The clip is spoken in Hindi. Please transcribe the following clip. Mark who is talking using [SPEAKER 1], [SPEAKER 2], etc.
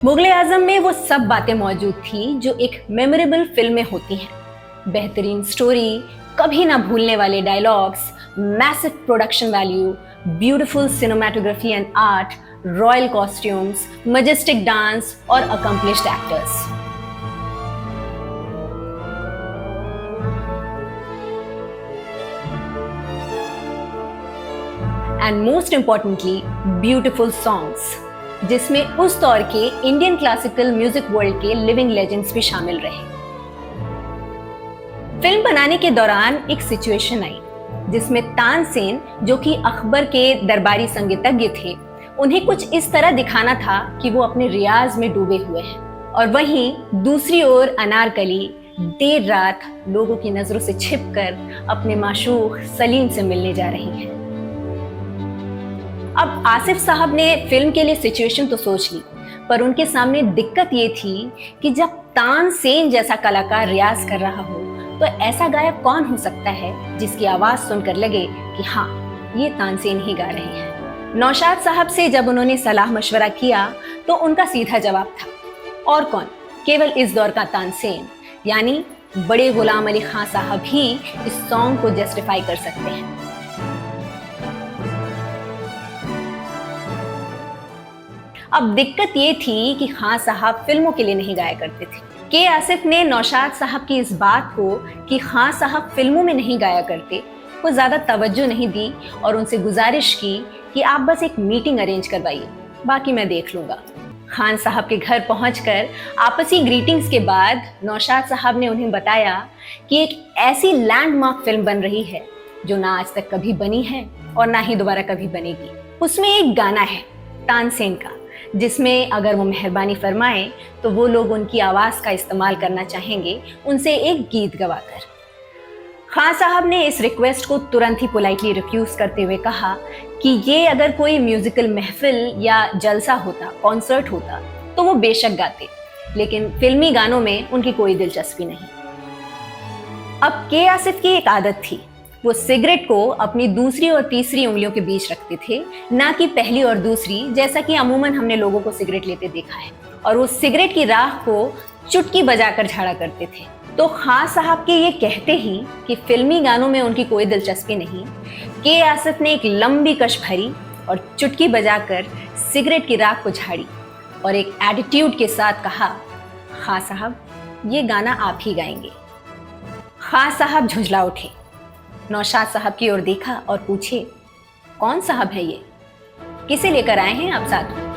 [SPEAKER 1] मुगले आजम में वो सब बातें मौजूद थी जो एक मेमोरेबल फिल्म में होती हैं। बेहतरीन स्टोरी, कभी ना भूलने वाले dialogues, massive production value, beautiful cinematography and art, royal costumes, majestic dance और accomplished actors. And most importantly beautiful songs, जिसमें उस दौर के इंडियन क्लासिकल म्यूजिक वर्ल्ड के लिविंग लेजेंड्स भी शामिल रहे। फिल्म बनाने के दौरान एक सिचुएशन आई जिसमें तानसेन, जो कि अकबर के दरबारी संगीतज्ञ थे, उन्हें कुछ इस तरह दिखाना था कि वो अपने रियाज में डूबे हुए हैं, और वहीं दूसरी ओर अनारकली देर रात लोगों की नजरों से छिपकर अपने माशूक सलीम से मिलने जा रही है। अब आसिफ साहब ने फिल्म के लिए सिचुएशन तो सोच ली, पर उनके सामने दिक्कत ये थी कि जब तानसेन जैसा कलाकार रियाज कर रहा हो तो ऐसा गायक कौन हो सकता है जिसकी आवाज सुनकर लगे कि हाँ, ये तानसेन ही गा रहे हैं। नौशाद साहब से जब उन्होंने सलाह मशवरा किया तो उनका सीधा जवाब था, और कौन, केवल इस दौर का तानसेन, यानी बड़े गुलाम अली खान साहब ही इस सॉन्ग को जस्टिफाई कर सकते हैं। अब दिक्कत ये थी कि खान साहब फिल्मों के लिए नहीं गाया करते थे। के आसिफ ने नौशाद साहब की इस बात को कि खान साहब फिल्मों में नहीं गाया करते को ज्यादा तवज्जो नहीं दी और उनसे गुजारिश की कि आप बस एक मीटिंग अरेंज करवाइए, बाकी मैं देख लूंगा। खान साहब के घर पहुंचकर आपसी ग्रीटिंग्स के बाद नौशाद साहब ने उन्हें बताया कि एक ऐसी लैंडमार्क फिल्म बन रही है जो ना आज तक कभी बनी है और ना ही दोबारा कभी बनेगी। उसमें एक गाना है तानसेन का, जिसमें अगर वो मेहरबानी फरमाएं तो वो लोग उनकी आवाज का इस्तेमाल करना चाहेंगे उनसे एक गीत गवाकर। खान साहब ने इस रिक्वेस्ट को तुरंत ही पोलाइटली रिफ्यूज करते हुए कहा कि ये अगर कोई म्यूजिकल महफिल या जलसा होता, कॉन्सर्ट होता, तो वो बेशक गाते, लेकिन फिल्मी गानों में उनकी कोई दिलचस्पी नहीं। अब के आसिफ की एक आदत थी, वो सिगरेट को अपनी दूसरी और तीसरी उंगलियों के बीच रखते थे, ना कि पहली और दूसरी, जैसा कि अमूमन हमने लोगों को सिगरेट लेते देखा है, और वो सिगरेट की राख को चुटकी बजाकर झाड़ा करते थे। तो खान साहब के ये कहते ही कि फिल्मी गानों में उनकी कोई दिलचस्पी नहीं, के आसिफ ने एक लंबी कश भरी और चुटकी बजाकर सिगरेट की राख को झाड़ी और एक एटीट्यूड के साथ कहा, खान साहब, ये गाना आप ही गाएंगे। खान साहब झुंझला उठे, नौशाद साहब की ओर देखा और पूछे, कौन साहब है ये, किसे लेकर आए हैं आप साथ में?